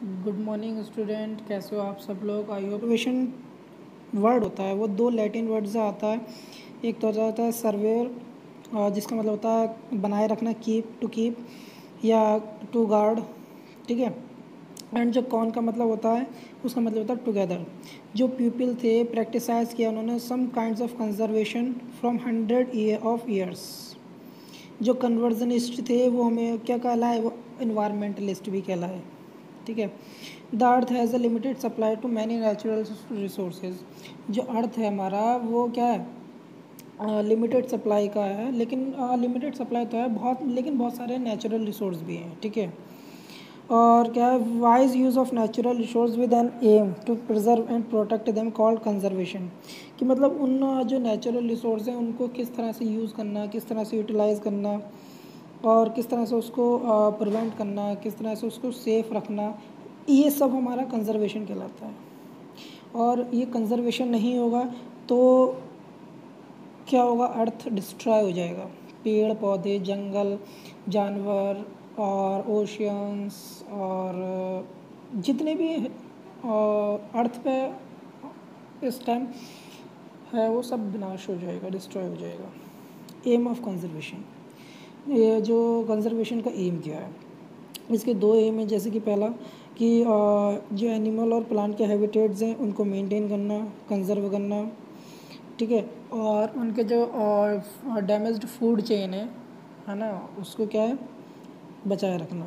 Good morning student, कैसे हो आप सब लोग। आई होप कंजर्वेशन वर्ड होता है वो दो लैटिन वर्ड से आता है। एक तो होता है सर्वेयर, जिसका मतलब होता है बनाए रखना, कीप, टू कीप या टू गार्ड, ठीक है। एंड जो कॉन का मतलब होता है उसका मतलब होता है टुगेदर। जो पीपल थे प्रैक्टिसाइज किया उन्होंने some kinds of conservation from 100 years. जो कन्वर्जनिस्ट थे वो हमें क्या कहलाए, वो इन्वायरमेंटलिस्ट भी कहलाए, ठीक है। The earth has a limited supply to many natural resources. जो अर्थ है हमारा वो क्या है, लिमिटेड सप्लाई का है, लेकिन लिमिटेड सप्लाई तो है बहुत, लेकिन बहुत सारे नेचुरल रिसोर्स भी हैं, ठीक है। और क्या है, wise use of natural resource with an aim to preserve and protect them called conservation. कि मतलब उन जो नेचुरल रिसोर्स हैं उनको किस तरह से यूज़ करना, किस तरह से यूटिलाइज़ करना और किस तरह से उसको प्रिवेंट करना, किस तरह से उसको सेफ रखना, ये सब हमारा कंजर्वेशन कहलाता है। और ये कंजर्वेशन नहीं होगा तो क्या होगा, अर्थ डिस्ट्रॉय हो जाएगा। पेड़ पौधे, जंगल, जानवर और ओशियंस और जितने भी अर्थ पे इस टाइम है वो सब विनाश हो जाएगा, डिस्ट्रॉय हो जाएगा। एम ऑफ कंजर्वेशन, ये जो कंजर्वेशन का एम क्या है, इसके दो एम है। जैसे कि पहला कि जो एनिमल और प्लांट के हैबिटेट्स हैं उनको मेंटेन करना, कंजर्व करना, ठीक है। और उनके जो डैमेज्ड फूड चेन है ना, उसको क्या है, बचाए रखना।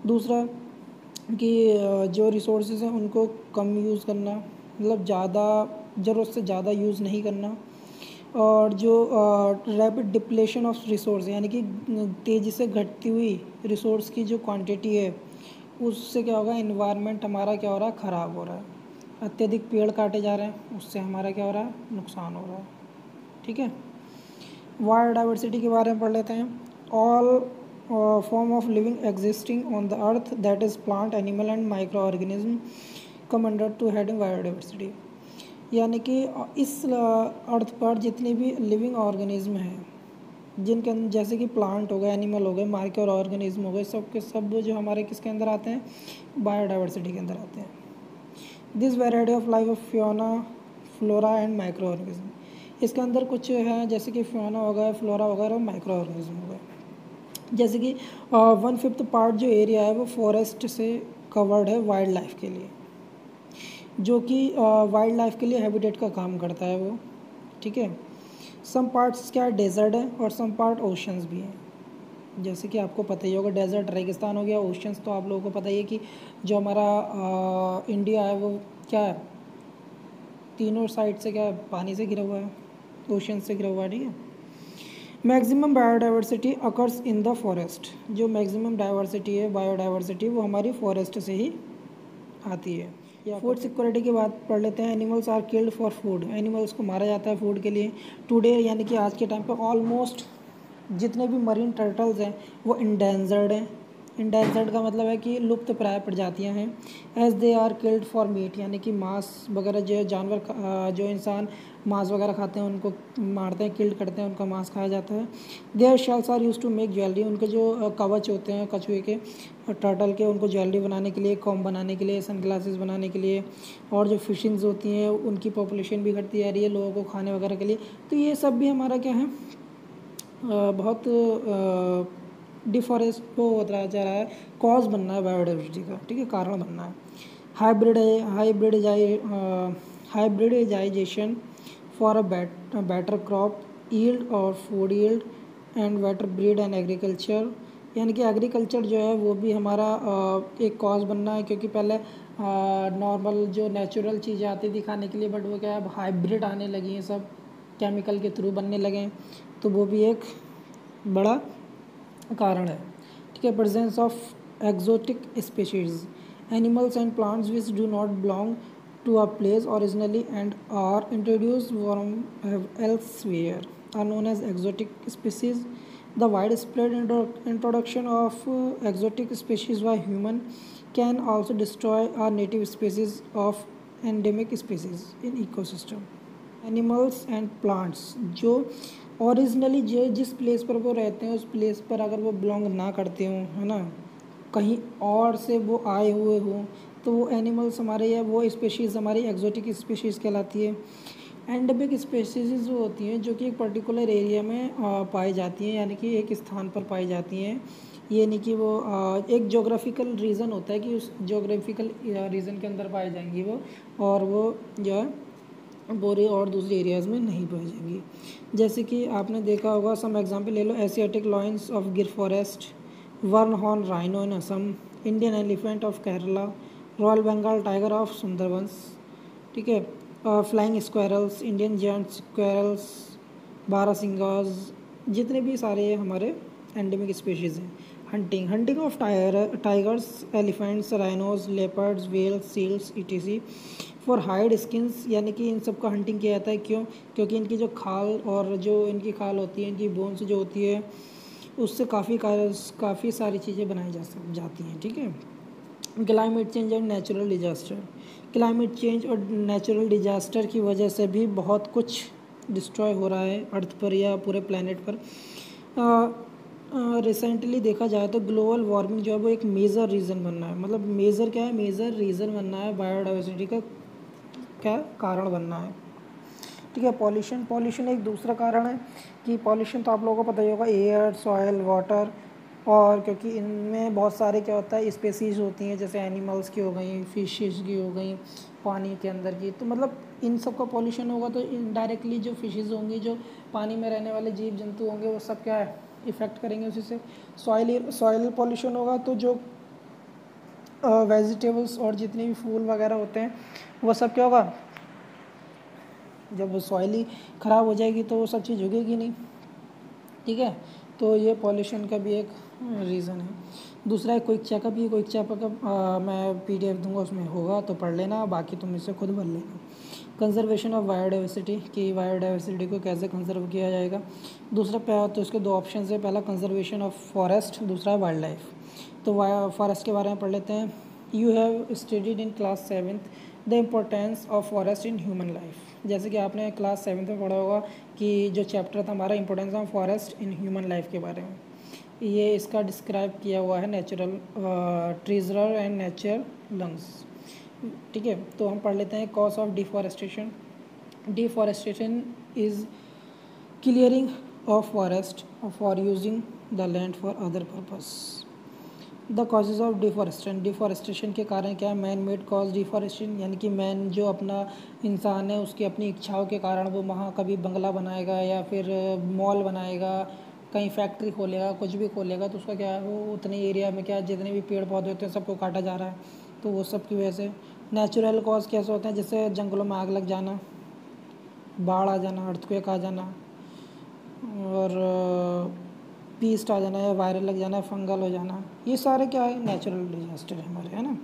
दूसरा कि जो रिसोर्सेज हैं उनको कम यूज़ करना, मतलब ज़्यादा ज़रूरत से ज़्यादा यूज़ नहीं करना। और जो रैपिड डिप्लेशन ऑफ रिसोर्स, यानी कि तेज़ी से घटती हुई रिसोर्स की जो क्वांटिटी है उससे क्या होगा, इन्वायरमेंट हमारा क्या हो रहा है, ख़राब हो रहा है। अत्यधिक पेड़ काटे जा रहे हैं, उससे हमारा क्या हो रहा है, नुकसान हो रहा है, ठीक है। बायोडाइवर्सिटी के बारे में पढ़ लेते हैं। All form of living existing on the earth, that is plant, animal and micro organism, come under two heading biodiversity. यानी कि इस अर्थ पर जितने भी लिविंग ऑर्गेनिज्म हैं, जिनके अंदर जैसे कि प्लांट हो गए, एनिमल हो गए, माइक्रो ऑर्गेनिज्म हो गए, सब के सब जो हमारे किसके अंदर आते हैं, बायोडाइवर्सिटी के अंदर आते हैं। This variety of life of Fiona, flora and micro organism. इसके अंदर कुछ है जैसे कि फ्योना हो गया, फ्लोरा वगैरह और माइक्रो ऑर्गेनिज्म हो गए। जैसे कि 1/5 पार्ट जो एरिया है वो फॉरेस्ट से कवर्ड है वाइल्ड लाइफ के लिए, जो कि वाइल्ड लाइफ के लिए हैबिटेट का काम करता है वो, ठीक है। सम पार्ट्स क्या डेजर्ट है और सम पार्ट ओशंस भी हैं। जैसे कि आपको पता ही होगा, डेजर्ट रेगिस्तान हो गया, ओशंस तो आप लोगों को पता ही है कि जो हमारा इंडिया है वो क्या है, तीनों साइड से क्या है, पानी से घिरा हुआ है, ओशन से घिरा हुआ है, ठीक है। Maximum biodiversity occurs in the forest. जो मैक्सिमम डाइवर्सिटी है, बायोडाइवर्सिटी, वो हमारी फॉरेस्ट से ही आती है। या फूड सिक्योरिटी की बात पढ़ लेते हैं। Animals are killed for food, animals को मारा जाता है फूड के लिए। टुडे यानी कि आज के टाइम पे ऑलमोस्ट जितने भी मरीन टर्टल्स हैं वो इंडेंजर्ड हैं। इंडेंजर्ड का मतलब है कि लुप्त प्राय प्रजातियां हैं। As they are killed for meat, यानी कि मांस वगैरह, जो जानवर जो इंसान मांस वगैरह खाते हैं उनको मारते हैं, किल्ड करते हैं, उनका मांस खाया जाता है। Their shells are use to make jewellery, उनके जो कवच होते हैं कछुए के, टर्टल के, उनको ज्वेलरी बनाने के लिए, कॉम बनाने के लिए, सन ग्लासेस बनाने के लिए। और जो फिशिंग्स होती हैं उनकी पॉपुलेशन भी घटती जा रही है लोगों को खाने वगैरह के लिए। तो ये सब भी हमारा क्या है, बहुत डिफॉरेस्ट वो होता जा रहा है, कॉज बनना है बायोडाइवर्सिटी का, ठीक है, कारण बनना है। Hybridization for a better crop yield और food yield and better breed and agriculture, यानी कि एग्रीकल्चर जो है वो भी हमारा एक कॉज बनना है। क्योंकि पहले नॉर्मल जो नेचुरल चीज़ें आती थी खाने के लिए, बट वो क्या है, अब हाइब्रिड आने लगी हैं, सब केमिकल के थ्रू बनने लगे हैं, तो वो भी एक बड़ा कारण है, ठीक है। Presence of exotic species, animals and plants which do not belong to a place originally and are introduced from elsewhere are known as exotic species. The wide spread introduction of exotic species by human can also destroy our native species of endemic species in ecosystem. Animals and plants जो originally जो जिस place पर वो रहते हैं उस place पर अगर वो बिलोंग ना करते हों, है ना, कहीं और से वो आए हुए हों, तो वो एनिमल्स हमारे या वो स्पेशीज़ हमारी एक्जोटिक स्पेशीज़ कहलाती है। एंडेमिक स्पेशीज़ वो होती हैं जो कि एक पर्टिकुलर एरिया में पाई जाती हैं, यानी कि एक स्थान पर पाई जाती हैं। ये नहीं कि वो एक जोग्राफिकल रीज़न होता है कि उस जोग्राफिकल रीज़न के अंदर पाई जाएंगी वो, और वो जो है पूरे और दूसरे एरियाज़ में नहीं पाई जाएंगी। जैसे कि आपने देखा होगा, सम एग्जांपल ले लो, Asiatic lions of Gir forest, one horn rhino in Assam, Indian elephant of Kerala, royal Bengal tiger of Sundarbans, ठीक है, flying squirrels, Indian giant squirrels, barasinghas, जितने भी सारे हमारे एंडेमिक स्पीशीज़ हैं। Hunting of tigers, elephants, rhinos, leopards, whales, seals ETC for hide skins, यानी कि इन सब का हंटिंग किया जाता है। क्यों? क्योंकि इनकी जो खाल और जो इनकी खाल होती है, इनकी बोन्स जो होती है, उससे काफ़ी सारी चीज़ें बनाई जाती हैं, ठीक है। Climate change and natural disaster, climate change और नेचुरल डिजास्टर की वजह से भी बहुत कुछ डिस्ट्रॉय हो रहा है अर्थ पर या पूरे प्लेनेट पर। रिसेंटली देखा जाए तो ग्लोबल वार्मिंग जो है वो एक मेजर रीज़न बनना है, मतलब मेजर क्या है, मेजर रीज़न बनना है बायोडाइवर्सिटी का, क्या कारण बनना है, ठीक है। पॉल्यूशन एक दूसरा कारण है कि पॉल्यूशन तो आप लोगों को पता ही होगा, एयर, सॉयल, वाटर, और क्योंकि इनमें बहुत सारे क्या होता है स्पेसीज होती हैं, जैसे एनिमल्स की हो गई, फिशेस की हो गई, पानी के अंदर की, तो मतलब इन सब का पॉल्यूशन होगा तो इनडायरेक्टली जो फिशेस होंगी, जो पानी में रहने वाले जीव जंतु होंगे, वो सब क्या है इफ़ेक्ट करेंगे उसी से। सॉइल पॉल्यूशन होगा तो जो वेजिटेबल्स और जितने भी फूल वगैरह होते हैं वो सब क्या होगा, जब वो सॉइल ही ख़राब हो जाएगी तो वो सब चीज़ उगेगी नहीं, ठीक है। तो ये पॉल्यूशन का भी एक रीज़न है। दूसरा है क्विक चेकअप, ये क्विक चेकअप मैं पीडीएफ दूंगा, उसमें होगा तो पढ़ लेना, बाकी तुम इससे खुद भर लेना। कंजर्वेशन ऑफ बायोडाइवर्सिटी, कि बायोडाइवर्सिटी को कैसे कंजर्व किया जाएगा। दूसरा तो इसके दो ऑप्शन है, पहला कंजर्वेशन ऑफ फॉरेस्ट, दूसरा है वाइल्ड लाइफ। तो फॉरेस्ट के बारे में पढ़ लेते हैं। You have studied in class 7th the importance of forest in human life. जैसे कि आपने क्लास 7th में पढ़ा होगा कि जो चैप्टर था हमारा importance of forest in human life के बारे में, ये इसका डिस्क्राइब किया हुआ है natural treasure and nature lungs, ठीक है। तो हम पढ़ लेते हैं cause of deforestation. Deforestation is clearing of forest for using the land for other purpose. The causes of deforestation के कारण क्या है, मैन मेड कॉज डिफॉरेस्टेशन, यानी कि मैन जो अपना इंसान है उसकी अपनी इच्छाओं के कारण वो वहाँ कभी बंगला बनाएगा या फिर मॉल बनाएगा, कहीं फैक्ट्री खोलेगा, कुछ भी खोलेगा, तो उसका क्या है वो उतने एरिया में क्या जितने भी पेड़ पौधे होते हैं सबको काटा जा रहा है, तो वो सब की वजह से। नेचुरल कॉज कैसे होते हैं, जैसे जंगलों में आग लग जाना, बाढ़ आ जाना, अर्थक्वेक आ जाना, और पीस्ट आ जाना, या वायरल लग जाना, फंगल हो जाना, ये सारे क्या है नेचुरल डिजास्टर है हमारे, है ना।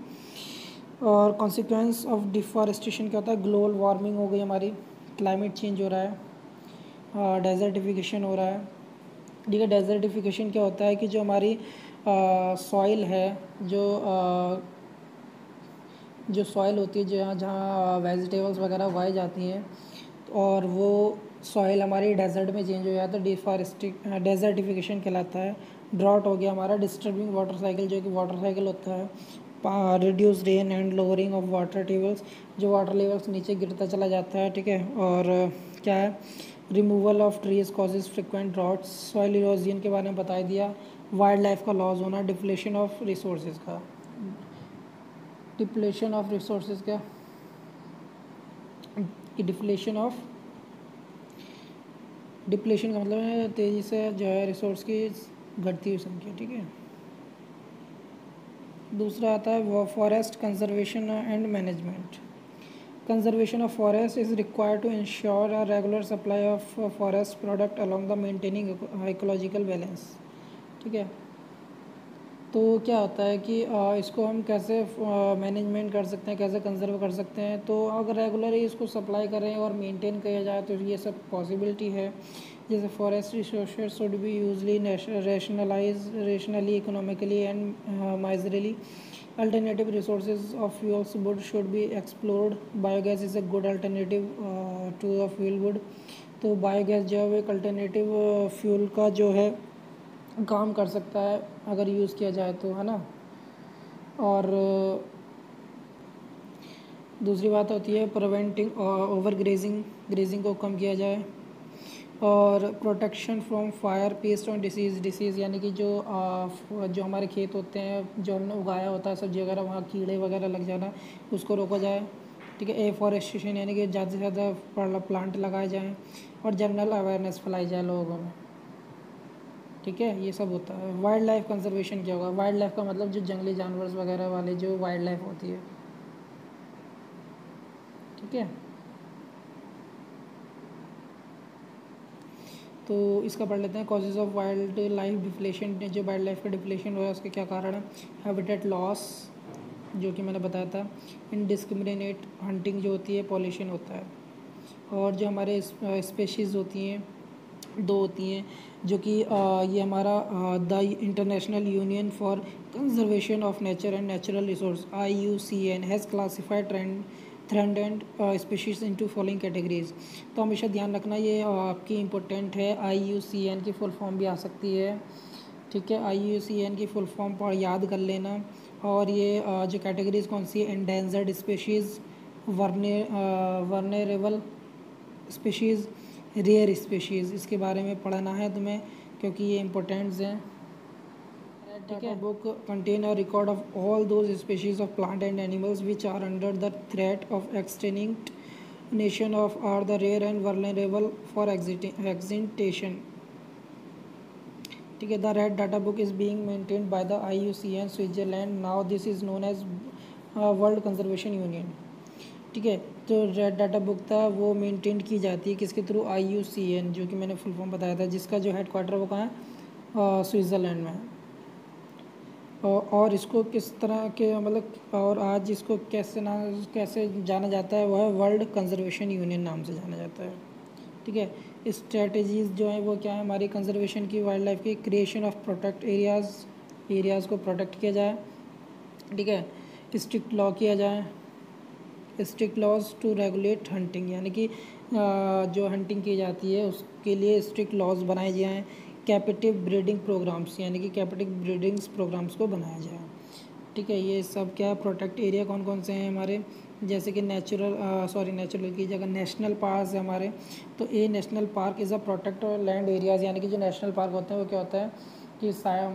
और कॉन्सिक्वेंस ऑफ डिफॉरेस्टेशन क्या होता है, ग्लोबल वार्मिंग हो गई हमारी, क्लाइमेट चेंज हो रहा है, डेजर्टिफिकेशन हो रहा है, ठीक है। डेजर्टिफिकेशन क्या होता है कि जो हमारी सॉइल है, जो सॉइल होती है जहाँ जहाँ वेजिटेबल्स वगैरह उगाई जाती हैं, और वो सॉइल हमारी डेजर्ट में चेंज हो जाता है, डेजर्टिफिकेशन कहलाता है। ड्रॉट हो गया हमारा, डिस्टर्बिंग वाटर साइकिल, जो कि वाटर साइकिल होता है। Reduce rain and lowering of water tables, जो वाटर लेवल्स नीचे गिरता चला जाता है, ठीक है। और क्या है, removal of trees causes frequent droughts, soil erosion के बारे में बता दिया। वाइल्ड लाइफ का लॉस होना, डिप्लेशन ऑफ रिसोर्सेज का, डिप्लेशन ऑफ रिसोर्सेज का, डिप्लेशन का मतलब है तेज़ी से जो है रिसोर्स की घटती हुई संख्या, ठीक है। दूसरा आता है forest conservation and management. Conservation of forest is required to ensure a regular supply of forest product along the maintaining ecological balance, ठीक है। तो क्या होता है कि इसको हम कैसे मैनेजमेंट कर सकते हैं, कैसे कंजर्व कर सकते हैं, तो अगर रेगुलर ही इसको सप्लाई करें और मेंटेन किया जाए तो ये सब पॉसिबिलिटी है। जैसे forest resources should be used rationally, economically and miserly. Alternative resources of fuels wood should be explored. Biogas is a good alternative to the fuel wood. तो बायोगैस जो है वो एक अल्टरनेटिव फ्यूल का जो है काम कर सकता है अगर यूज़ किया जाए तो, है ना। और दूसरी बात होती है प्रिवेंटिंग ओवर ग्रेजिंग को कम किया जाए, और प्रोटेक्शन फ्रॉम फायर, पेस्ट और डिसीज़ यानी कि जो हमारे खेत होते हैं, जो हमने उगाया होता है सब्जी वगैरह, वहाँ कीड़े वगैरह लग जाना, उसको रोका जाए। ठीक है, एफॉरेस्टेशन यानी कि ज़्यादा से ज़्यादा प्लांट लगाए जाएँ, और जनरल अवेयरनेस फैलाई जाए लोगों में। ठीक है, ये सब होता है। वाइल्ड लाइफ कंजर्वेशन क्या होगा? वाइल्ड लाइफ का मतलब जो जंगली जानवर वगैरह वाले जो वाइल्ड लाइफ होती है। ठीक है, तो इसका पढ़ लेते हैं। Causes of wild life depletion, जो वाइल्ड लाइफ का डिप्लेशन हुआ है उसके क्या कारण है? हैबिटेट लॉस, जो कि मैंने बताया था। इनडिस्क्रिमिनेट हंटिंग जो होती है, पॉल्यूशन होता है। और जो हमारे स्पेशीज़ होती हैं, दो होती हैं, जो कि ये हमारा the international union for conservation of nature and natural resource IUCN has classified threatened species into following categories. तो हमेशा ध्यान रखना, ये आपकी इम्पोर्टेंट है। IUCN की फुल फॉर्म भी आ सकती है। ठीक है, IUCN की फुल फॉर्म पर याद कर लेना। और ये जो कैटेगरीज कौन सी है? Endangered species, vulnerable species, rare species, इसके बारे में पढ़ना है तुम्हें, क्योंकि ये इम्पोर्टेंट्स हैं। ठीक है, book contain a record of all those species of plant and animals which are under the threat of extinction of are the rare and vulnerable for extinction. ठीक है, the red data book is being maintained by the IUCN Switzerland, now this is known as world conservation union. ठीक है, तो red data book था वो maintain की जाती है किसके थ्रू? IUCN, जो कि मैंने फुल फॉर्म बताया था, जिसका जो हेड क्वार्टर वो कहाँ है? स्विट्ज़रलैंड में है। और इसको किस तरह के मतलब, और आज इसको कैसे जाना जाता है? वह है वर्ल्ड कंजर्वेशन यूनियन नाम से जाना जाता है। ठीक है, स्ट्रेटजीज़ जो हैं वो क्या है हमारी कंजर्वेशन की, वाइल्ड लाइफ की? क्रिएशन ऑफ प्रोटेक्ट एरियाज़ को प्रोटेक्ट किया जाए। ठीक है, स्ट्रिक्ट लॉ किया जाए, strict laws to regulate hunting, यानी कि जो हंटिंग की जाती है उसके लिए स्ट्रिक्ट लॉज बनाए जाएँ। कैपिटिव ब्रीडिंग प्रोग्राम्स, यानी कि कैपिटिव ब्रीडिंग्स प्रोग्राम्स को बनाया जाए। ठीक है, ये सब क्या प्रोटेक्ट एरिया कौन कौन से हैं हमारे? जैसे कि नेचुरल की जगह नेशनल पार्क है हमारे। तो a national park is a protect land areas, यानी कि जो नेशनल पार्क होते हैं वो क्या होता है कि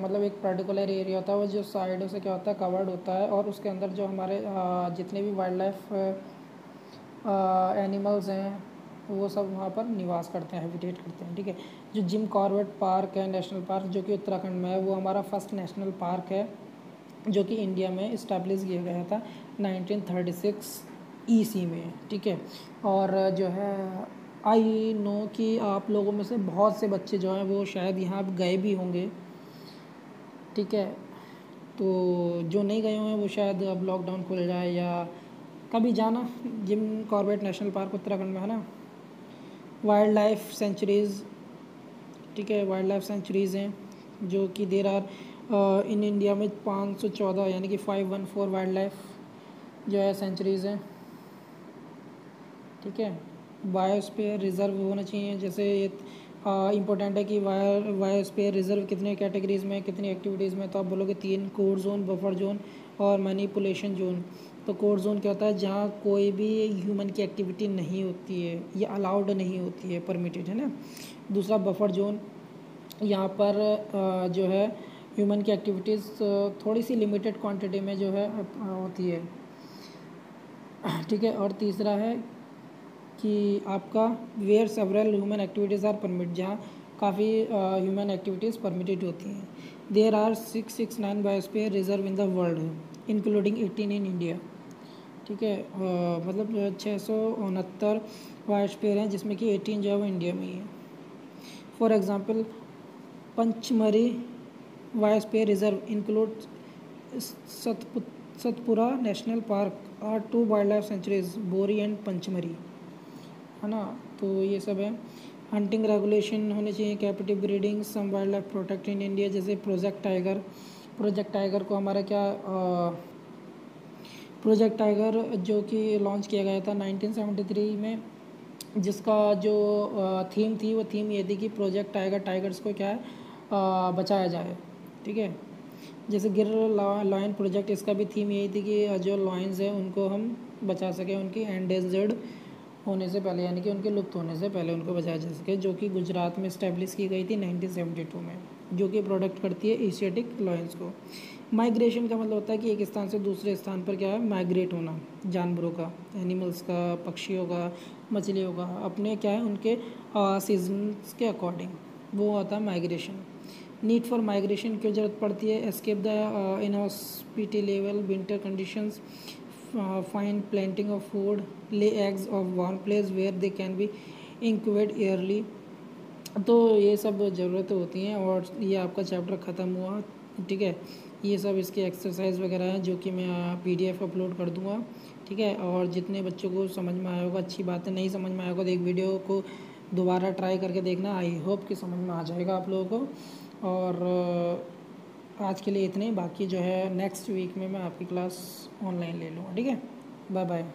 मतलब एक पर्टिकुलर एरिया होता है, वो जो साइडों से क्या होता है कवर्ड होता है, और उसके अंदर जो हमारे जितने भी वाइल्ड लाइफ एनिमल्स हैं वो सब वहाँ पर निवास करते हैं, हैबिटेट करते हैं। ठीक है, जो जिम कॉर्बेट पार्क है नेशनल पार्क, जो कि उत्तराखंड में है, वो हमारा फर्स्ट नेशनल पार्क है, जो कि इंडिया में इस्टेब्लिश किया गया था 1936 EC में। ठीक है, और जो है आई नो कि आप लोगों में से बहुत से बच्चे जो हैं वो शायद यहाँ गए भी होंगे। ठीक है, तो जो नहीं गए हुए हैं वो शायद अब लॉकडाउन खुल जाए या कभी जाना। Jim Corbett national park Uttarakhand में है ना। वाइल्ड लाइफ सेंचुरीज़, ठीक है, वाइल्ड लाइफ सेंचुरीज़ हैं जो कि देर आर इन इंडिया में 514, यानी कि 514 वाइल्ड लाइफ जो है सेंचुरीज़ हैं। ठीक है, बायोस्फीयर रिज़र्व होना चाहिए, जैसे ये इम्पोर्टेंट है कि बायोस्फीयर रिज़र्व कितने कैटेगरीज़ में, कितनी एक्टिविटीज़ में? तो आप बोलोगे 3, कोर जोन, बफर जोन और मैनिपुलेशन जोन। तो कोर जोन क्या होता है? जहाँ कोई भी ह्यूमन की एक्टिविटी नहीं होती है, ये अलाउड नहीं होती है, परमिटेड है ना। दूसरा बफर जोन, यहाँ पर जो है ह्यूमन की एक्टिविटीज़ थोड़ी सी लिमिटेड क्वांटिटी में जो है होती है। ठीक है, और तीसरा है कि आपका where several human activities are permit, जहाँ काफ़ी ह्यूमन एक्टिविटीज़ परमिटेड होती हैं। There are 669 biosphere reserve in the world including 18 in India. ठीक है, मतलब 669 बायोस्फीयर हैं, जिसमें कि 18 जो है वो इंडिया में ही है। For example Pachmarhi biosphere reserve include Satpura national park or 2 wild life sanctuaries, Bori and Pachmarhi, है ना। तो ये सब है। हंटिंग रेगुलेशन होने चाहिए, captive breeding, some wild life protect in India, जैसे प्रोजेक्ट टाइगर को हमारा क्या प्रोजेक्ट टाइगर जो कि लॉन्च किया गया था 1973 में, जिसका जो थीम थी वो थीम ये थी कि प्रोजेक्ट टाइगर्स को क्या है बचाया जाए। ठीक है, जैसे गिर लॉयन प्रोजेक्ट, इसका भी थीम यही थी कि जो लॉयंस हैं उनको हम बचा सकें, उनकी एंडेंजर्ड होने से पहले, यानी कि उनके लुप्त होने से पहले उनको बचाया जा सके, जो कि गुजरात में इस्टेब्लिश की गई थी 1972 में, जो कि प्रोडक्ट करती है एशियाटिक लॉयंस को। माइग्रेशन का मतलब होता है कि एक स्थान से दूसरे स्थान पर क्या है, माइग्रेट होना, जानवरों का, एनिमल्स का, पक्षियों का, मछलियों का, अपने क्या है उनके सीजन्स के अकॉर्डिंग, वो होता है माइग्रेशन। नीड फॉर माइग्रेशन क्यों ज़रूरत पड़ती है? Escape the inhospitable winter conditions, find planting of food, lay eggs of warm place where they can be incubate yearly. तो ये सब ज़रूरतें होती हैं, और ये आपका चैप्टर ख़त्म हुआ, ठीक है। ये सब इसके एक्सरसाइज वगैरह हैं, जो कि मैं PDF अपलोड कर दूँगा, ठीक है। और जितने बच्चों को समझ में आया होगा अच्छी बात है, नहीं समझ में आया होगा तो एक वीडियो को दोबारा ट्राई करके देखना, आई होप कि समझ में आ जाएगा आप लोगों को। और आज के लिए इतने ही, बाकी जो है नेक्स्ट वीक में मैं आपकी क्लास ऑनलाइन ले लूँगा, ठीक है। Bye bye.